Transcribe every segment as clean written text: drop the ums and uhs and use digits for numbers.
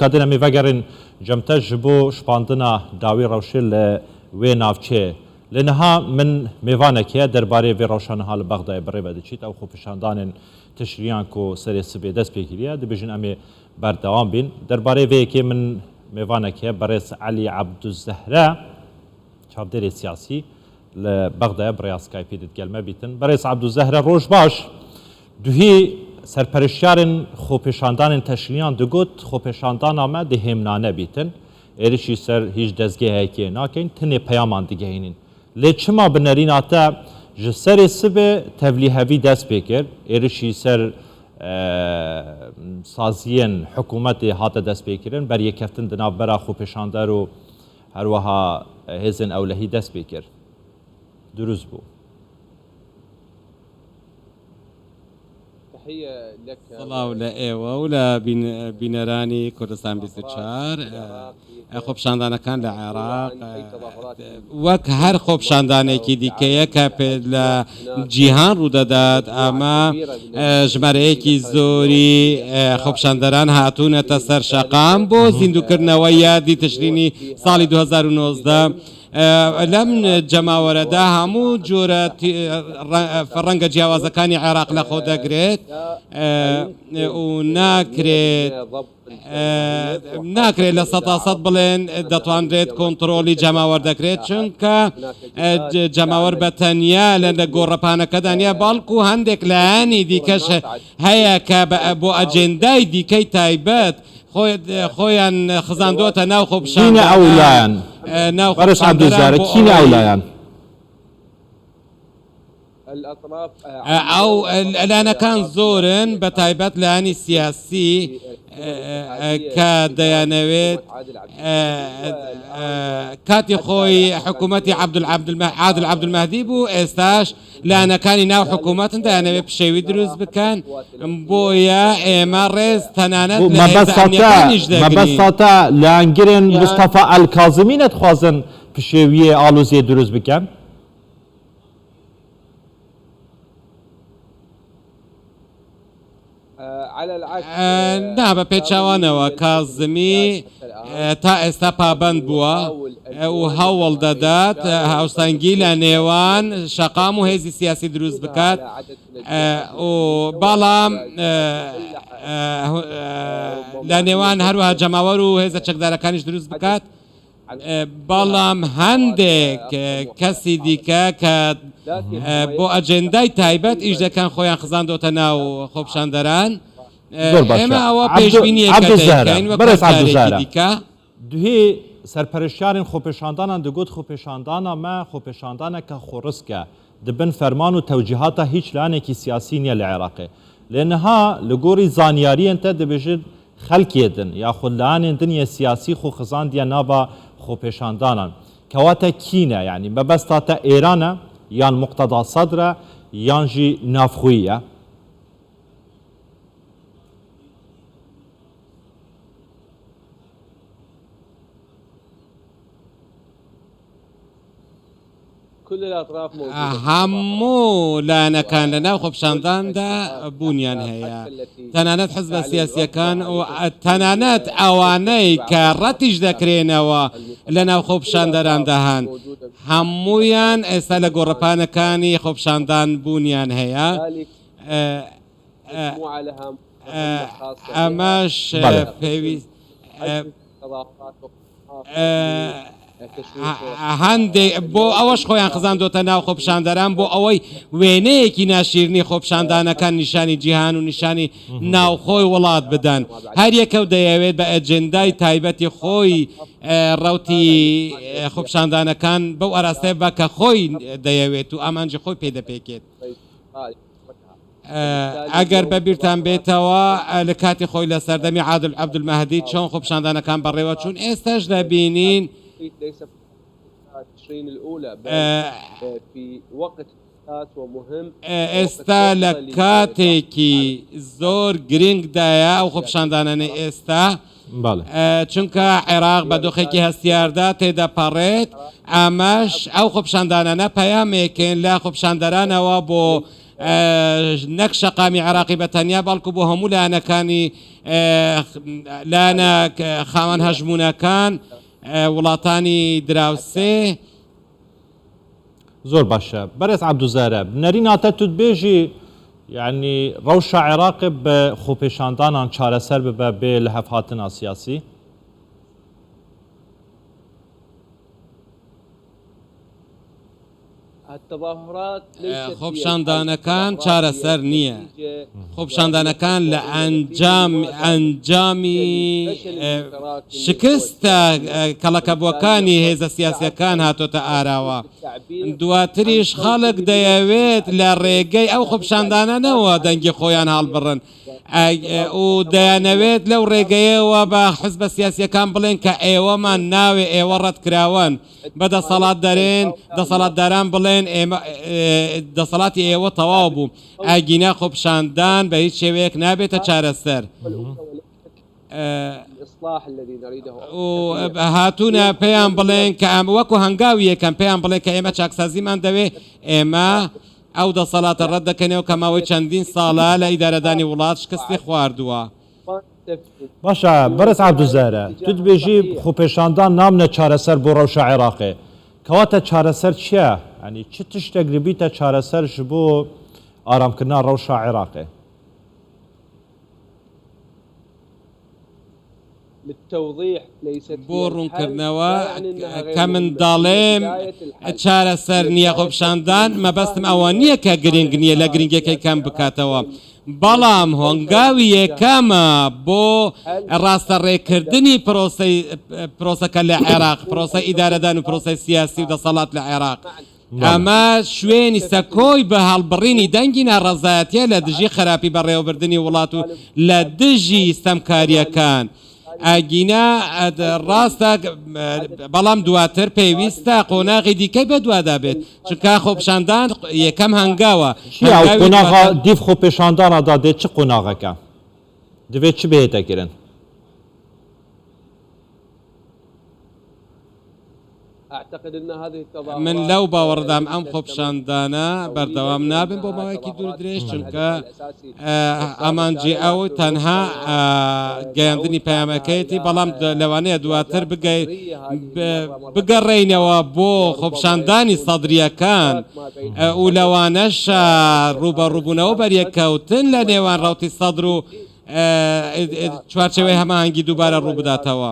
کاتێ میڤەگەڕین جەمتەش بۆ شپاندنا داوی ڕەوشێ لە وێ ناوچێ لە نەها من میێوانێکە دەربارەی وێ ڕەوشانەها لە بەغدای بڕێ بە دەچیت ئەو خۆپیشاندانên تشریان کۆ سەرێ سبێ دەست پێگیریە دەبێژن ئەمێ بەردەوام بین دەربارەی وەیەکێ من میێوانێکە بەڕێز عەلی عەبدوزەهرە چاودێرێ سیاسی لە بەغدایە بڕیا سکایپی دەتگەلمە بیتن بەڕێز عەبدوزەهرە ڕۆژ باش دوهی سەرپەرشتیارن خۆپێشاندانên تەشریان دەگوت خۆپێشاندانە me dihêmnane bîtin êrişî ser hîç dezgehekê nakin tinê peyaman digehînin lê çima bi nerîna te ji serê sibê tevlîhevî dest pê kir êrişî ser saziyên hikûmetê hate dest pêkirin beryêkeftin di navbera xۆpêşandar û herweha hêzên ewlehî dest pê kir durust bû سڵاو لە ئێوە و لە بینەرانی کوردستان 24 خۆپشاندانەکان لە عێراق وەک هەر خۆپشاندانێکی دیکەیە کە لە جیهان ڕوودەدات ئەمە ژمارەیەکی زۆری خۆپشاندەران هاتوونەتە سەر شەقام بۆ زیندووکردنەوەی یادی تشرینی ساڵی 2019 لەم جەماوەرەدا هەموو جۆرە ڕەنگە جیاوازەکانی عێراق لە خۆ دەگرێت و ناکرێت لە 100% بڵێن دەتوانرێت کۆنتترۆلی جەماوەەر دەکرێت چونکە جەماوەەر بە تەنیا لە گۆڕەپانەکەدا نیە باڵکو و هەندێک لایانی دیکەش هەیە کە بۆ ئەجێندای دیکەی تایبەت خۆیان خزاندووەتە ناو خۆپشانە ئەولایەن بەڕێز عەبدوزەهرە کینە ئەولایەن ئەو لایەنەکان زۆرن بە تایبەت لایانی سیاسی کە دەیانەوێت کاتی خۆی حکوومەتی عادل عەبدولمەهدی بوو ئێستاش لایەنەکانی ناو حکوومەتن دەیانەوێت پشێوی دروست بکەن بۆیە ئێمە ڕێز تەنانەت مەبەستاتە لایەنگرên مستەفا ئەلکازمی نەتخوازن پشێویە ئاڵوزیە دروست بکەن نا بە پێچاوانەوە کازمی تا ئێستا پابند بووە و هەوڵ دەدات هاوسەنگی لە نێوان شەقام و هێزی سیاسی دروست بکات بەڵام لە نێوان هەروەها جەماوەر و هێزە چەکدارەکانیش دروست بکات بەڵام هەندێک کەسی دیکە کە بۆ ئەجێندای تایبەت ئیش دەکەن خۆیان خزاندۆتە ناو خۆپشاندەران ئێمە ئەوە پێشبینیەکەین دیکە دوهێ سەرپەرشتیارên خۆپێشاندانان دەگوت خۆپێشاندانە me خۆپێشاندانێکە خۆڕسکە dibin ferman û tewcihata hîç lanekî siyasî niye li Iraqê lê niha li gorî zaniyariyên te dibêjin xelkê din yaxud lanên din yê siyasî xwe xizandiye nava xۆpêşandanan kewate kîne yanî mebesta te êran e yan muqteda sedr e yan jî navxwî ye هەموو لایەنەکان لە ناو خۆپشانداندا بوونیان هەیە تەنانەت حزبە سیاسیەکان و تەنانەت ئەوانەی کە ڕەتیش دەکرێنەوە لە ناو خۆپشاندەراندا هەن هەموویان ئێستا لە گۆڕەپانەکانی خۆپشاندان بوونیان هەیە ئەمەش پێویست هەندێک بۆ ئەوەش خۆیان خزاندۆتە ناو خۆپشاندەران بۆ ئەوەی وێنەیەکی ناشیرنی خۆپشاندانەکان نیشانی جیهان و نیشانی ناوخۆی وڵات بدەن هەر یەکەو دەیەوێت بە ئەجێندای تایبەتی خۆی ڕەوتی خۆپشاندانەکان بەو ئاراستەیە بە کە خۆی دەیەوێت و ئامانجی خۆی پێدەپێکێت ئەگەر بەبیرتان بێتەوە لە کاتی خۆی لە سەردەمی عادل عەبدولمەهدی چۆن خۆپشاندانەکان بەڕێوە چوون ئێستاش دەبینین ليس تشرين الأولى بل في وقت ومهم ئێستا لە کاتێکی زۆر گرنگدایە ئەو خۆپشاندانانەی ئێستا چونکە عێراق بە دۆخێکی هەستیاردا تێدەپەڕێت ئەمەش ئەو خۆپشاندانانە پەیامێکن لە خۆپشاندەرانەوە بۆ نەک شەقامی عێراقی بەتەنیا بەڵکو بۆ هەموو لایەنەکانی لایەنە خاوەن هەژمونەکان وڵاتانی دراوسێ زۆر باشە بەرز عەبدوزارە بنەریناتە تو دبێژی یعنی ڕەوشە عێراق بە خۆپێشاندانان چارەسەر ببە بێ لە هەفهاتنا سیاسی خۆپشاندانەکان چارەسەر نییە خۆپشاندانەکان لە ئەنجامی شکستە کەڵەکەبووەکانی هێزە سیاسیەکان هاتۆتە ئاراوە دواتریش خەڵک دەیەوێت لە ڕێگەی ئەو خۆپشاندانانەوە دەنگی خۆیان هەڵبڕن و دەیانەوێت لەو ڕێگەیەوە بە حزبە سیاسیەکان بڵێن کە ئێوەمان ناوێ ئێوە ڕەتکراون بە دەسەڵات دەرێن دەسەڵاتداران بڵێن دەسەڵاتی ئێوە تەواو بوو ئاگینا خۆپشاندان بە هیچ شێوەیەک نابێتە چارەسەر هاتوونە پێیان بڵێن کە ئەم وەکو هەنگاوی یەکەم پێیان بڵێن کە ئێمە چاکسازیمان دەوێ ئێمە ئەو دەسەڵاتە ڕەت دەکەنەوە کە ماوەی چەندین ساڵە لە ئیدارەدانی وڵات شکستی خواردووە باشە بەرز عەبدوزارە تو دبێژی خۆپێشاندان نامنە چارەسەر بۆ ڕەوشە عێراقێ کەواتە چارەسەر چییە؟ ینی چ تشتێک بیتە چارەسەر ji بۆ ئارامکردنا ڕەوشە عێراقێ؟ بۆ ڕوونکردنەوە کە منداڵێم چارەسەر نییە خۆپشاندان مەبەستم ئەوە نییە کە گرنگ نییە لە گرنگەکەی کەم بکاتەوە بەڵام هۆنگاوی یەکەمە بۆ ڕاستەڕێکردنی پرۆسەکە لە عێراق پرۆسە ئیدارەدان و پرۆسەی سیاسی و دەسەڵات لە عێراق ئەمە شوێنی سەکۆی بە هەڵبڕینی دەنگی ناڕەزایەتیە لە دژی خراپی بەڕێوەبردننی وڵات و لە دژی ستەمکاریەکان ئاگینا ڕاستە بەڵام دواتر پێویستە قۆناغی دیکەی بە دوادا بێت چونکە خۆپشاندان یەکەم هەنگاوە قۆناغا دیف خۆپێشاندانەدا دێت چ قۆناغەکە دەبێت چ بێتەگرن من لەو باوەڕدام ئەم خۆپشاندانە بەردەوام نابن بۆ ماوەیەکی دوور درێژ چونکە ئەمانجی ئەو تەنها گەیاندنی پەیامەکەیەتی بەڵام لەوانەیە دواتر بگەڕێینەوە بۆ خۆپشاندانی سەدریەکان و لەوانەش ڕوبەڕووبوونەوە بەریەکەوتن لە نێوان ڕەوتی سەدر و چوارچەوەی هەماهەنگی دووبارە ڕووبداتەوە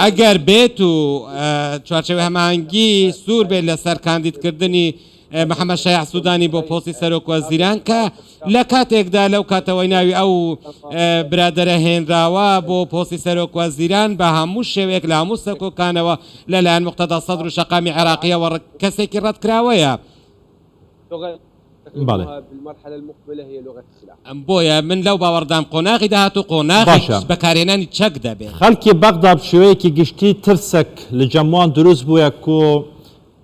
ئەگەر بێت و چوارچەوەی هەماهەنگی سوور بێت لەسەر کاندیدکردنی محەممەد شایع سوودانی بۆ پۆستی سەرۆک وەزیران کە لە کاتێکدا لەو کاتەوەی ناوی ئەو برادەرە هێنراوە بۆ پۆستی سەرۆک وەزیران بە هەموو شێوەیەک لە هەموو سەرکۆکانەوە لەلایەن مقتەدا سەدر و شەقامی عێراقیەوە کەسێکی ڕەتکراوەیە بۆیە من لەو باوەڕدام قۆناغی داهات و قۆناغی بەکارهێنانی چەک دەبێت خەڵکی بەغدا شێوەیەکی گشتی ترسێک لە جەموان دروست بووە و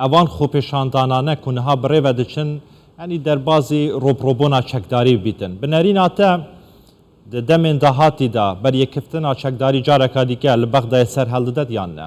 ئەوان خۆپێشاندانانە کوونەها بڕێوە دەچن ئەنی دەربازی ڕۆپڕۆبۆنا چەکداری بیتن بنەریناتە دەمێن داهاتیدا بەریەکردنا چەکداری جارێکا دیکە لە بەغدای سەر هەڵدەدەت یان نە